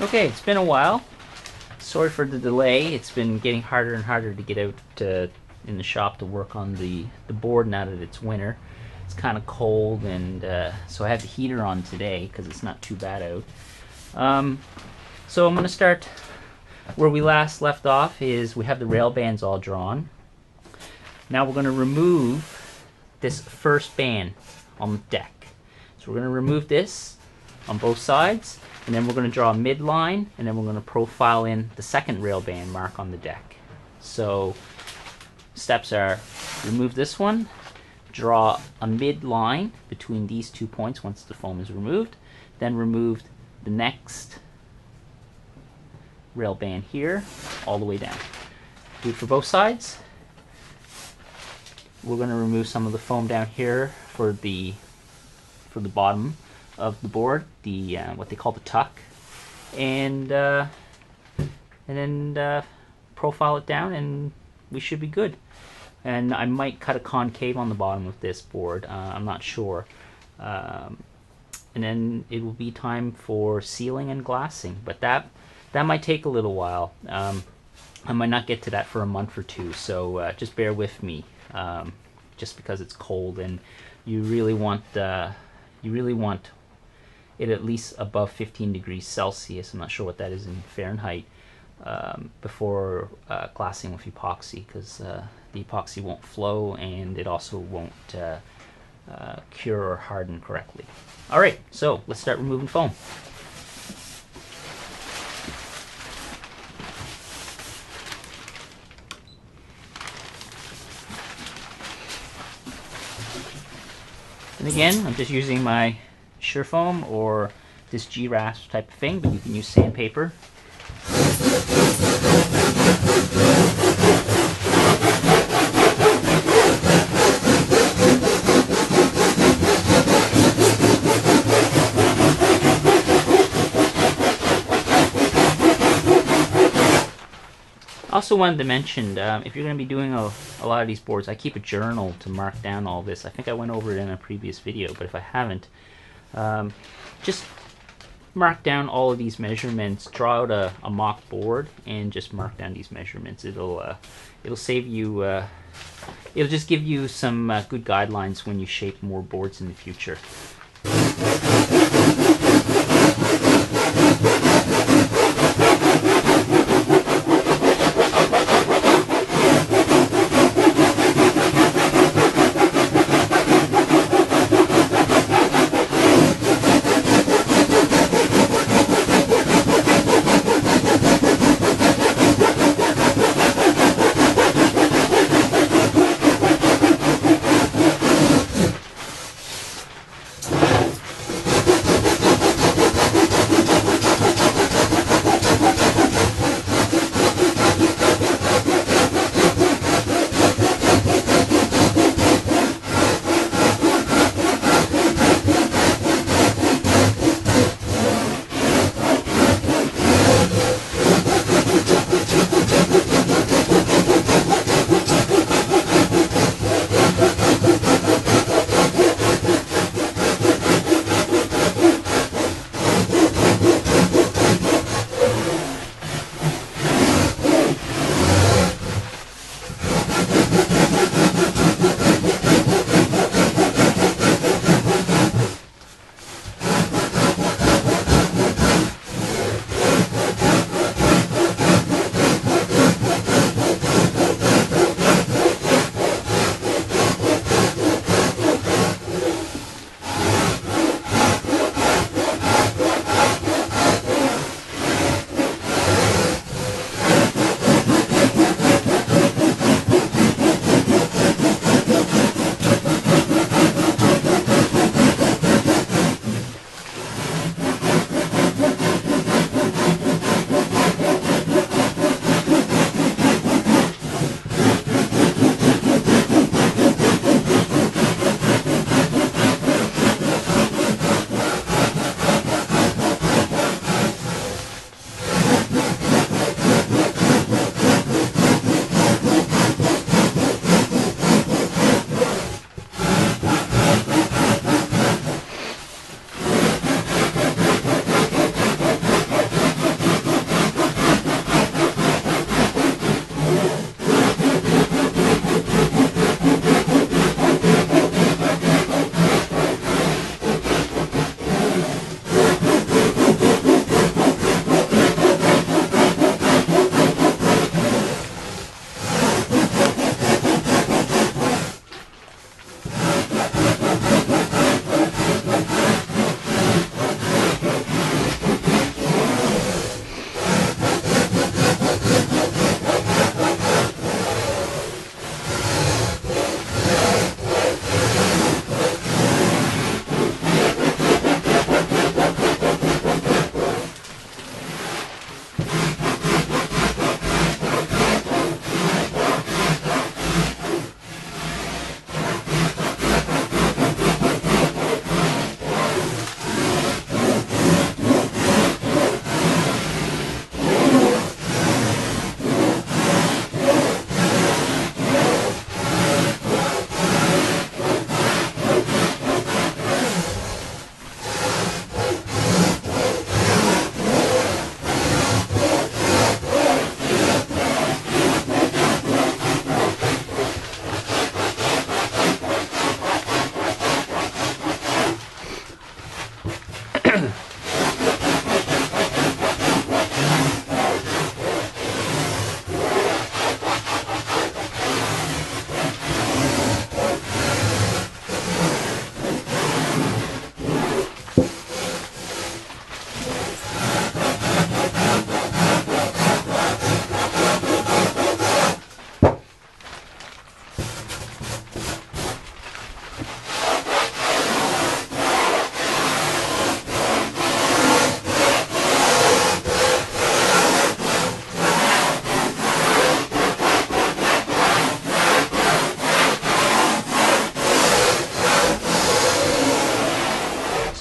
Okay, it's been a while. Sorry for the delay. It's been getting harder and harder to get out in the shop to work on the board now that it's winter. It's kind of cold, and so I have the heater on today because it's not too bad out. So I'm going to start where we last left off. Is we have the rail bands all drawn. Now we're going to remove this first band on the deck. So we're going to remove this on both sides, and then we're going to draw a midline, and then we're going to profile in the second rail band mark on the deck. So steps are: remove this one, draw a midline between these 2 points once the foam is removed, then remove the next rail band here all the way down. Do it for both sides. We're going to remove some of the foam down here for the bottom of the board, the what they call the tuck, and then profile it down, and we should be good. And I might cut a concave on the bottom of this board. I'm not sure. And then it will be time for sealing and glassing, but that might take a little while. I might not get to that for a month or two, so just bear with me. Just because it's cold, and you really want it at least above 15 degrees Celsius. I'm not sure what that is in Fahrenheit, before glassing with epoxy, because the epoxy won't flow, and it also won't cure or harden correctly. Alright, so let's start removing foam. And again, I'm just using my Surfoam or this G-Rasp type of thing, but you can use sandpaper. Also wanted to mention, if you're going to be doing a lot of these boards, I keep a journal to mark down all this. I think I went over it in a previous video, but if I haven't, just mark down all of these measurements, draw out a mock board, and just mark down these measurements. It'll save you, it'll just give you some good guidelines when you shape more boards in the future.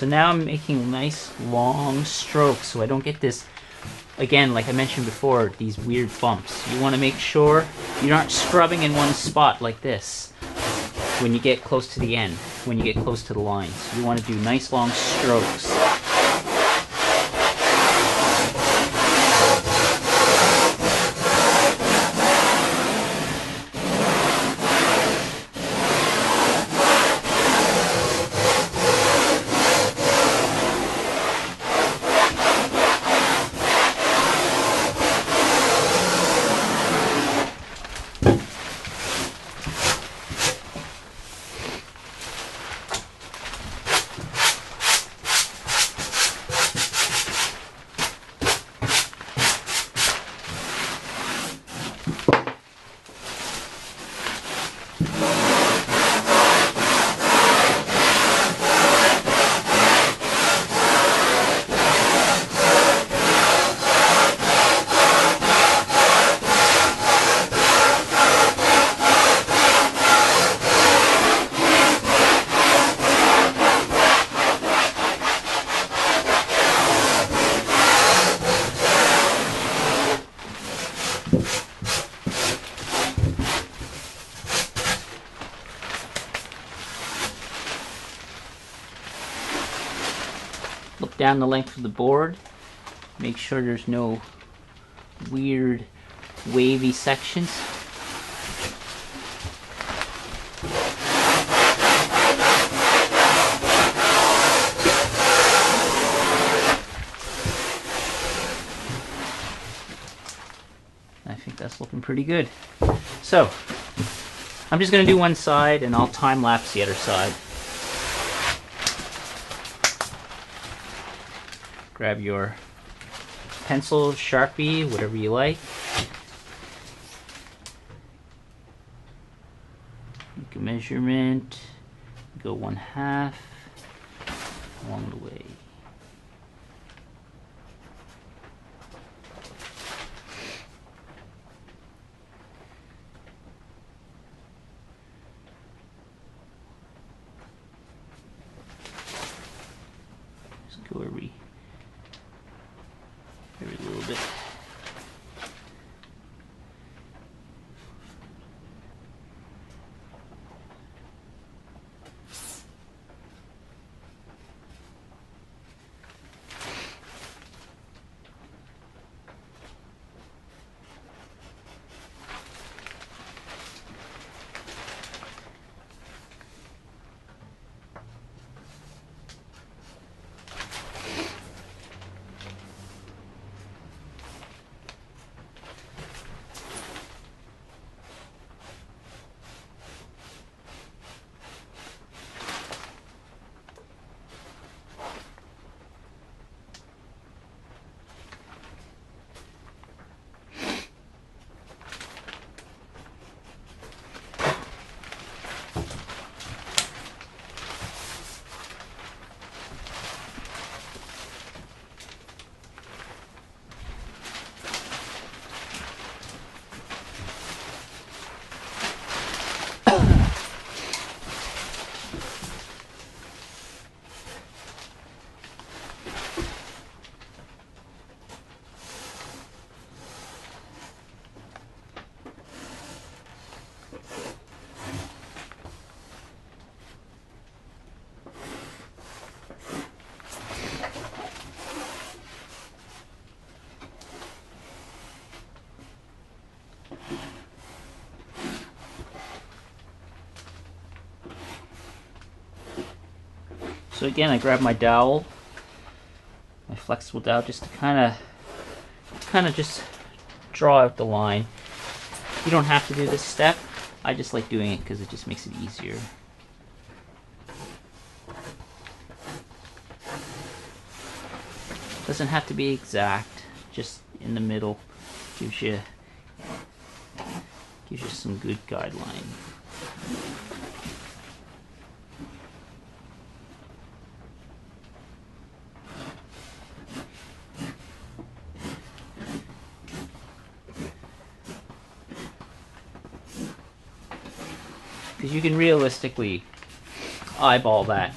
So now I'm making nice long strokes so I don't get this, again, like I mentioned before, these weird bumps. You want to make sure you aren't scrubbing in one spot like this when you get close to the end, when you get close to the lines. You want to do nice long strokes. Look down the length of the board. Make sure there's no weird wavy sections. I think that's looking pretty good. So, I'm just going to do one side and I'll time lapse the other side. Grab your pencil, Sharpie, whatever you like. Make a measurement. Go 1/2 along the way. Just go every little bit. So again, I grab my dowel, my flexible dowel, just to kind of just draw out the line. You don't have to do this step. I just like doing it because it just makes it easier. Doesn't have to be exact, just in the middle gives you some good guideline. Because you can realistically eyeball that.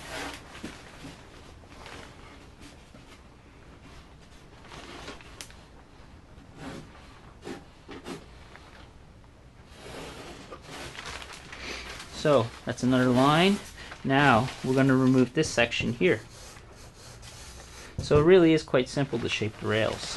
So that's another line. Now we're going to remove this section here. So it really is quite simple to shape the rails.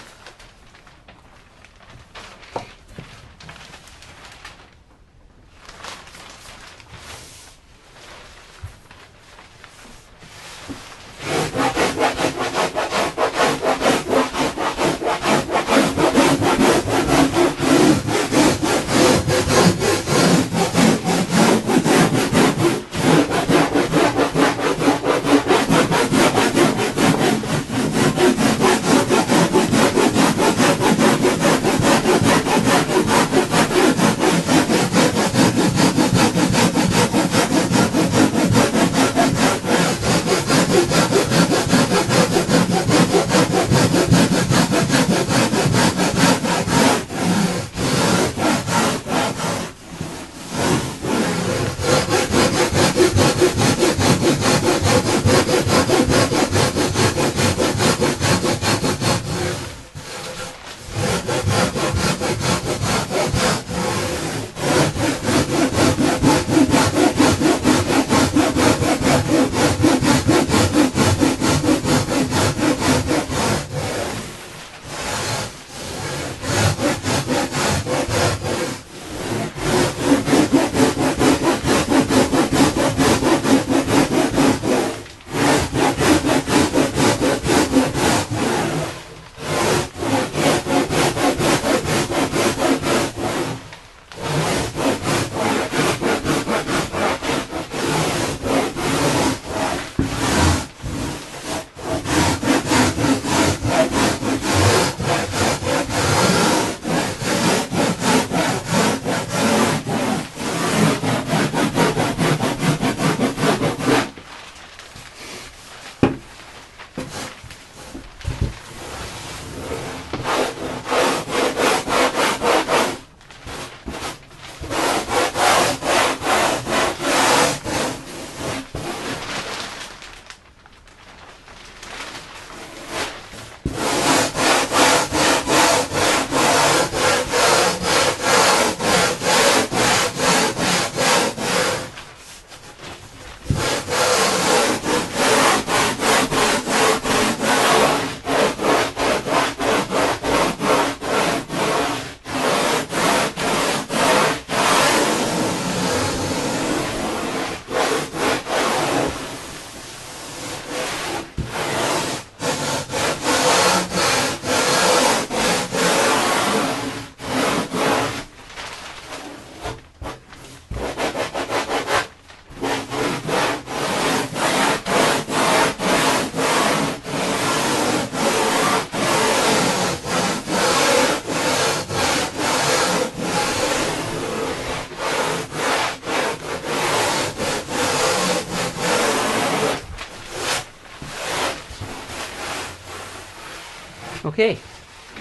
Okay,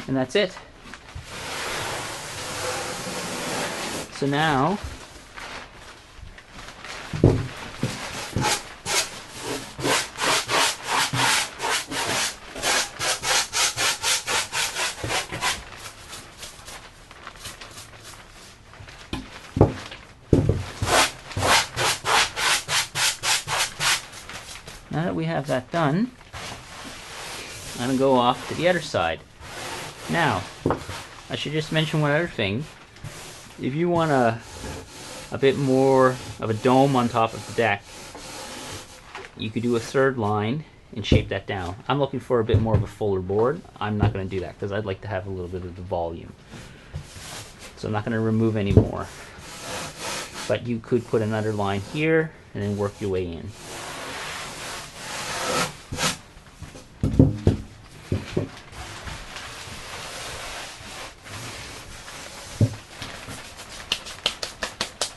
and that's it. So now that we have that done, I'm going to go off to the other side. Now, I should just mention one other thing. If you want a bit more of a dome on top of the deck, you could do a third line and shape that down. I'm looking for a bit more of a fuller board. I'm not going to do that because I'd like to have a little bit of the volume. So I'm not going to remove any more. But you could put another line here and then work your way in.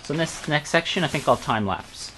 So this next section, I think I'll time lapse.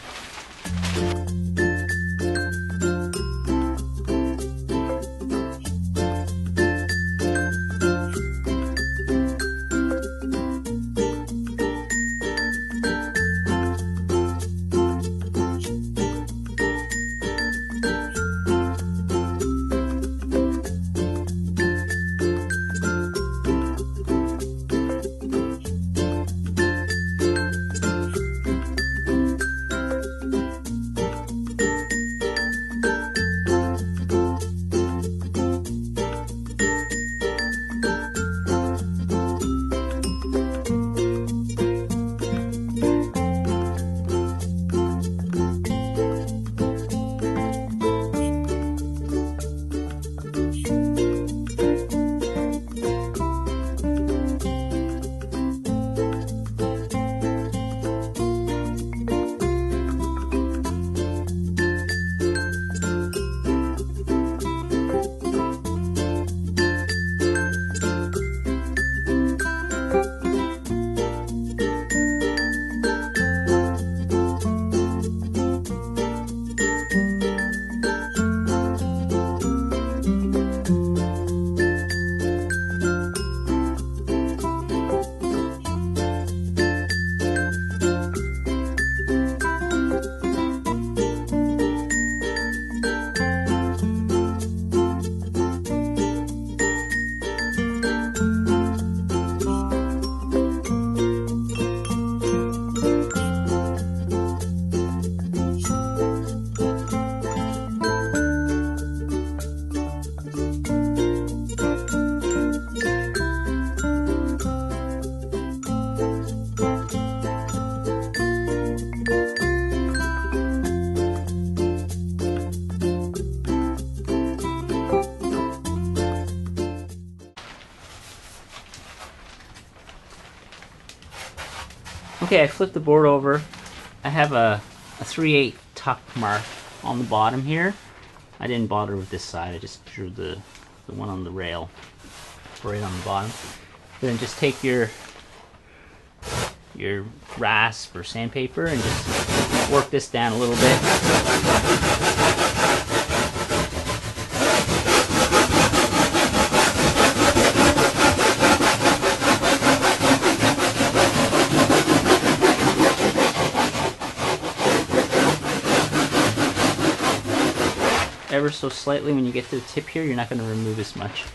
Okay, I flipped the board over. I have a 3/8 tuck mark on the bottom here. I didn't bother with this side, I just drew the one on the rail right on the bottom. Then just take your rasp or sandpaper and just work this down a little bit. Ever so slightly. When you get to the tip here, you're not going to remove as much.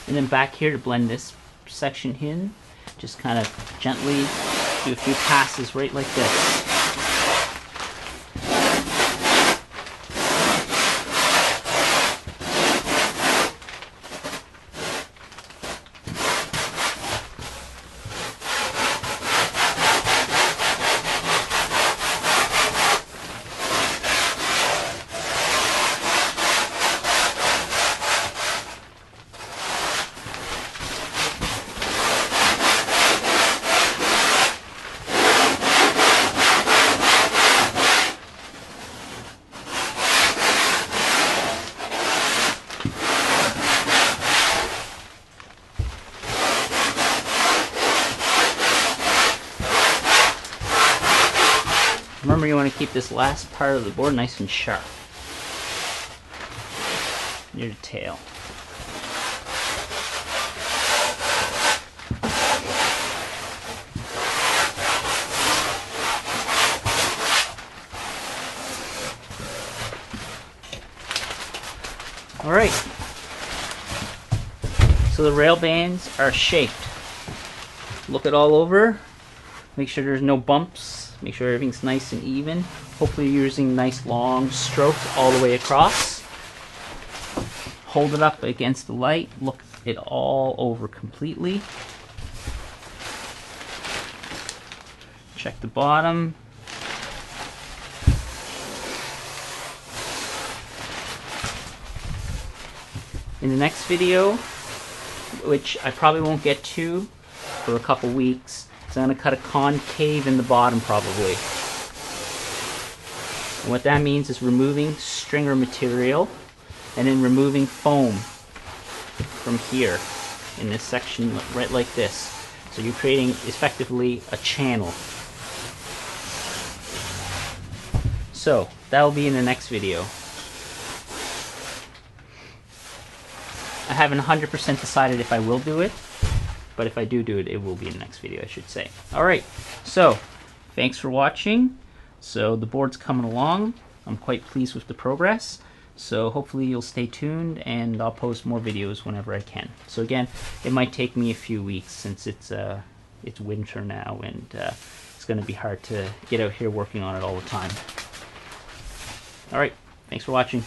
And then back here to blend this section in, just kind of gently do a few passes right like this. Remember, you want to keep this last part of the board nice and sharp near the tail. Alright, so the rail bands are shaped. Look it all over, make sure there's no bumps. Make sure everything's nice and even. Hopefully you're using nice long strokes all the way across. Hold it up against the light. Look it all over completely. Check the bottom. In the next video, which I probably won't get to for a couple weeks, so I'm going to cut a concave in the bottom probably. And what that means is removing stringer material and then removing foam from here in this section right like this. So you're creating effectively a channel. So that'll be in the next video. I haven't 100% decided if I will do it, but if I do it, it will be in the next video, I should say. Alright, so thanks for watching. So the board's coming along. I'm quite pleased with the progress. So hopefully you'll stay tuned, and I'll post more videos whenever I can. So again, it might take me a few weeks since it's winter now, and it's going to be hard to get out here working on it all the time. Alright, thanks for watching.